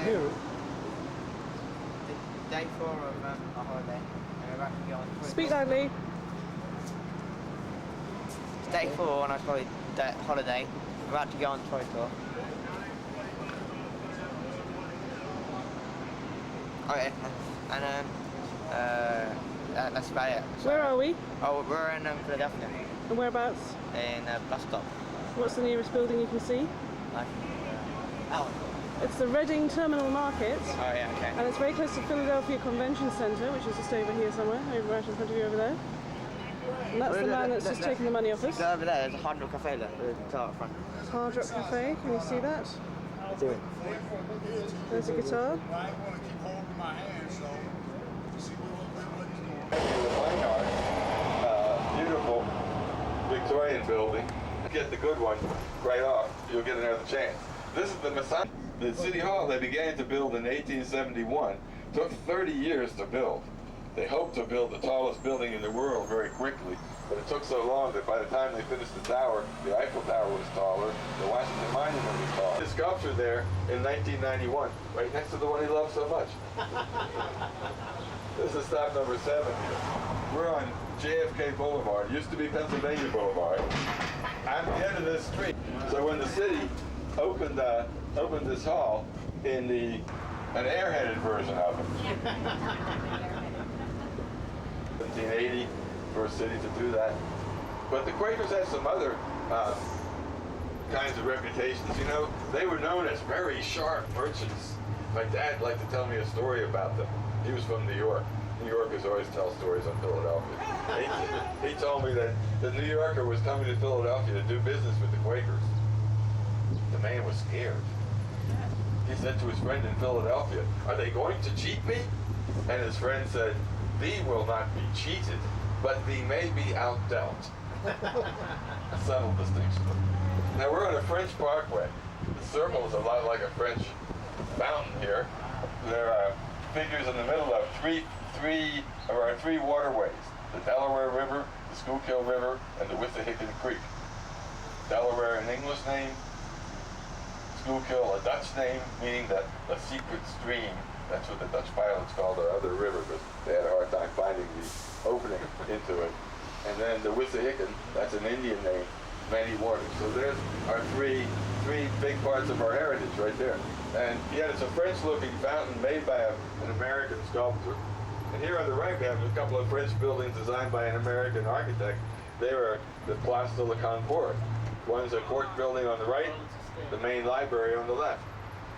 who? Day 4 of a holiday, and we're about to go on toy Speak tour. loudly. It's day 4 on our holiday. We're about to go on toy tour. Okay, and that's about it. So, Where are we? Oh, we're in Philadelphia, And whereabouts? in a bus stop. What's the nearest building you can see? Like, oh It's the Reading Terminal Market. yeah, okay. And it's very close to Philadelphia Convention Centre, which is just over here somewhere, over right in front of you over there. And that's the man that's just taking the money off us. Go over there, there's a Hard Rock Cafe, look, there's a guitar up front. Hard Rock Cafe, can you see that? Do it. There's a guitar. I want to keep holding my hand, so to see what he's doing. The fine art, beautiful Victorian building. Get the good one right off, you'll get another chance. This is the Masonic. The City Hall they began to build in 1871. Took 30 years to build. They hoped to build the tallest building in the world very quickly, but it took so long that by the time they finished the tower, the Eiffel Tower was taller, the Washington Monument was taller. The sculpture there in 1991, right next to the one he loved so much. This is stop number 7 here. We're on JFK Boulevard. It used to be Pennsylvania Boulevard. I'm at the end of this street. So when the city opened this hall in an airheaded version of it. 1780, first city to do that. But the Quakers had some other kinds of reputations. You know, they were known as very sharp merchants. My dad liked to tell me a story about them. He was from New York. New Yorkers always tell stories on Philadelphia. He told me that the New Yorker was coming to Philadelphia to do business with the Quakers. The man was scared. He said to his friend in Philadelphia, "Are they going to cheat me?" And his friend said, "Thee will not be cheated, but thee may be outdealt." A subtle distinction. Now we're on a French parkway. The circle is a lot like a French fountain here. There are figures in the middle of three waterways: the Delaware River, the Schuylkill River, and the Wissahickon Creek. Delaware an English name, Schuylkill a Dutch name, meaning that a secret stream. That's what the Dutch pilots called our other river, because they had a hard time finding the opening into it. And then the Wissahickon, that's an Indian name, many waters. So there's our three big parts of our heritage right there. And yet it's a French-looking fountain made by an American sculptor. And here on the right we have a couple of French buildings designed by an American architect. They are the Place de la Concorde. One's a court building on the right, the main library on the left.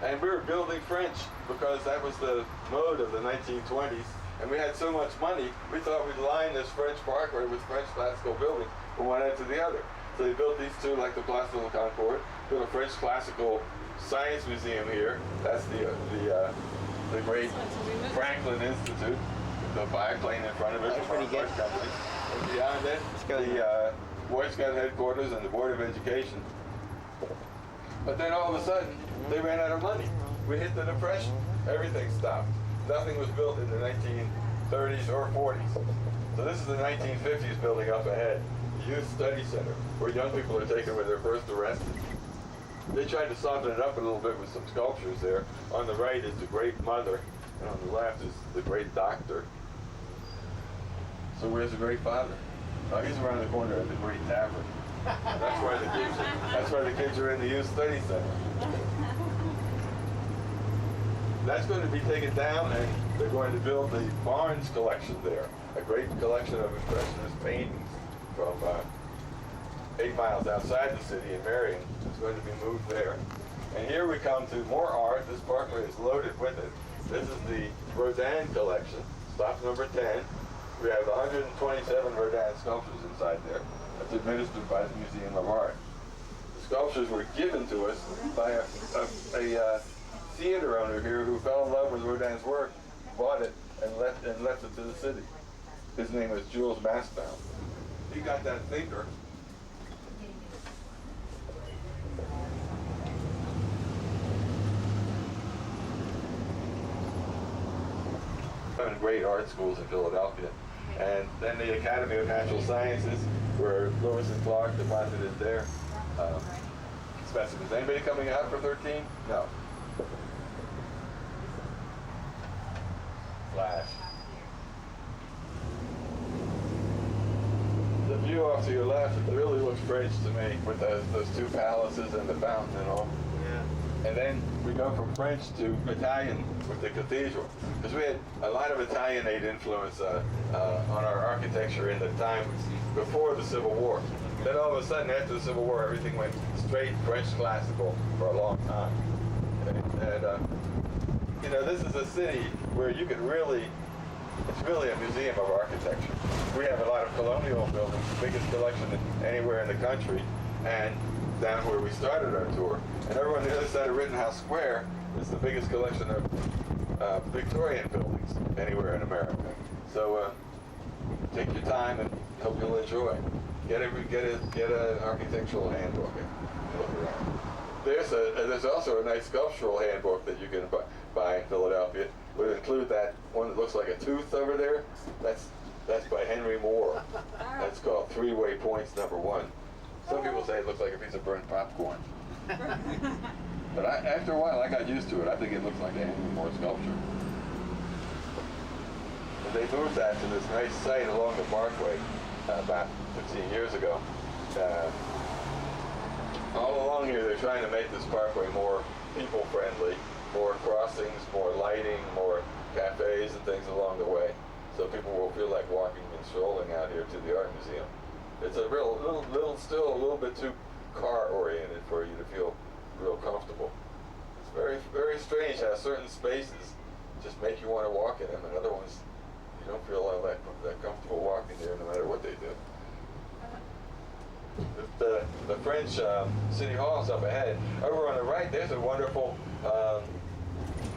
And we were building French because that was the mode of the 1920s. And we had so much money, we thought we'd line this French parkway with French classical buildings from one end to the other. So they built these two like the Place de la Concorde, built a French classical science museum here. That's the great Franklin Institute, the biplane in front of it. That's pretty good. Company. And beyond it, the Boy Scout headquarters and the Board of Education. But then all of a sudden, they ran out of money. We hit the Depression. Everything stopped. Nothing was built in the 1930s or 40s. So this is the 1950s building up ahead, the Youth Study Center, where young people are taken when they're first arrested. They tried to soften it up a little bit with some sculptures there. On the right is the Great Mother, and on the left is the Great Doctor. So where's the Great Father? Oh, he's around the corner at the Great Tavern. That's why the kids are in the Youth Study Center. That's going to be taken down, and they're going to build the Barnes collection there, a great collection of Impressionist paintings from 8 miles outside the city in Marion. It's going to be moved there. And here we come to more art. This parkway is loaded with it. This is the Rodin collection, stop number 10. We have 127 Rodin sculptures inside there. That's administered by the Museum of Art. The sculptures were given to us by a theater owner here who fell in love with Rodin's work, bought it, and left it to the city. His name was Jules Massenbaum. He got that thinker. Great art schools in Philadelphia. And then the Academy of Natural Sciences, where Lewis and Clark deposited their specimens. Anybody coming out for 13? No. French to me with those two palaces and the fountain and all. Yeah. And then we go from French to Italian with the cathedral. Because we had a lot of Italianate influence on our architecture in the time before the Civil War. Then all of a sudden, after the Civil War, everything went straight French classical for a long time. And you know, this is a city where you could really, it's really a museum of architecture. We have a lot of colonial buildings, the biggest collection anywhere in the country, and down where we started our tour. And over on the other side of Rittenhouse Square is the biggest collection of Victorian buildings anywhere in America. So take your time and hope you'll enjoy. Get an architectural handbook and look around. There's also a nice sculptural handbook that you can buy in Philadelphia. Would include that one that looks like a tooth over there. That's by Henry Moore. That's called Three-Way Points Number 1. Some people say it looks like a piece of burnt popcorn. But after a while, I got used to it. I think it looks like a Henry Moore sculpture. And they moved that to this nice site along the Parkway about 15 years ago. All along here, they're trying to make this parkway more people-friendly, more crossings, more lighting, more cafes and things along the way, so people will feel like walking and strolling out here to the art museum. It's a still a little bit too car-oriented for you to feel real comfortable. It's very, very strange how certain spaces just make you want to walk in them, and other ones you don't feel all that comfortable walking there, no matter what they do. The French City Hall is up ahead. Over on the right, there's a wonderful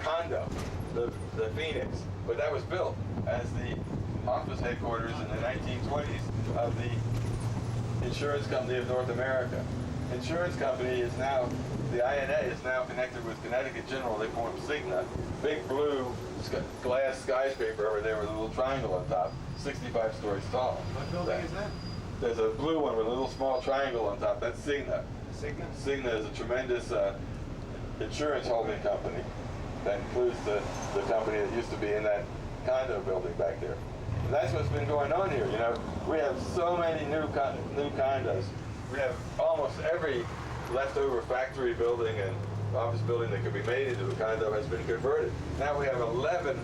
condo, the Phoenix. But that was built as the office headquarters in the 1920s of the Insurance Company of North America. Insurance company is now, the INA is now connected with Connecticut General. They form Cigna. Big blue glass skyscraper over there with a little triangle on top, 65 stories tall. What building is that? There's a blue one with a little small triangle on top. That's Cigna. Cigna? Cigna is a tremendous insurance holding company that includes the company that used to be in that condo building back there. And that's what's been going on here. You know, we have so many new condos. We have almost every leftover factory building and office building that could be made into a condo has been converted. Now we have 11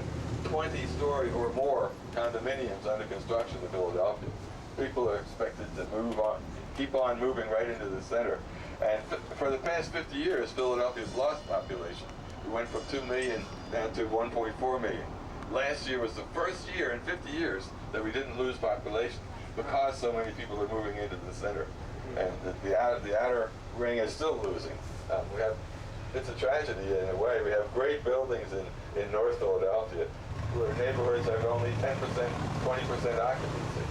20-story or more condominiums under construction in Philadelphia. People are expected to move on, keep on moving right into the center. And for the past 50 years, Philadelphia's lost population. We went from 2 million down to 1.4 million. Last year was the first year in 50 years that we didn't lose population because so many people are moving into the center. And the outer ring is still losing. It's a tragedy in a way. We have great buildings in North Philadelphia where neighborhoods have only 10%, 20% occupancy.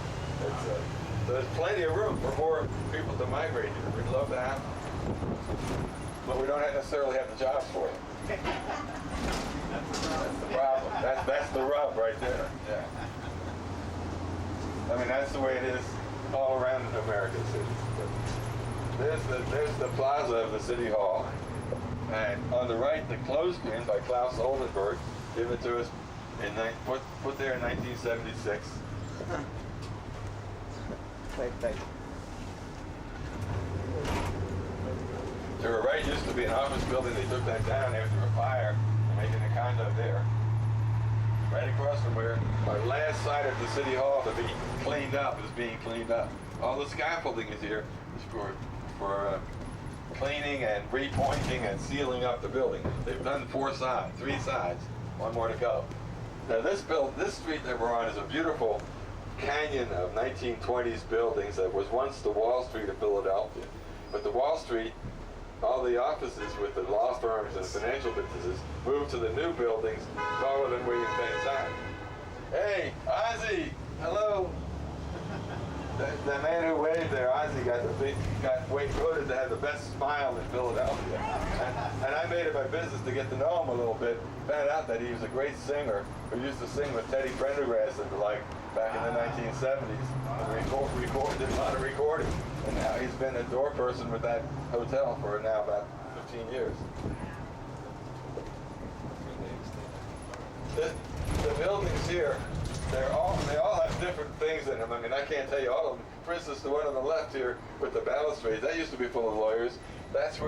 So there's plenty of room for more people to migrate here. We'd love to have them. But we don't necessarily have the jobs for them. That's the problem. That's the rub right there. Yeah. I mean, that's the way it is all around American cities. There's the plaza of the City Hall. And on the right, the clothescreen by Klaus Oldenburg, given to us put there in 1976. Thank you. To our right used to be an office building. They took that down after a fire, making a condo there. Right across from where our last side of the City Hall to be cleaned up is being cleaned up. All the scaffolding is here is for cleaning and repointing and sealing up the building. They've done 3 sides, one more to go. Now this street that we're on is a beautiful canyon of 1920s buildings that was once the Wall Street of Philadelphia. But the Wall Street, all the offices with the law firms and financial businesses moved to the new buildings taller than William Penn's time. Hey, Ozzy, hello. The man who waved there, Ozzy, got voted to have the best smile in Philadelphia. And I made it my business to get to know him a little bit. Found out that he was a great singer who used to sing with Teddy Pendergrass and the like back in the 1970s. And did a lot of recording. And now he's been a door person with that hotel for now about 15 years. The buildings here, they all have different things in them. I mean, I can't tell you all of them. For instance, the one on the left here with the balustrades, that used to be full of lawyers. That's where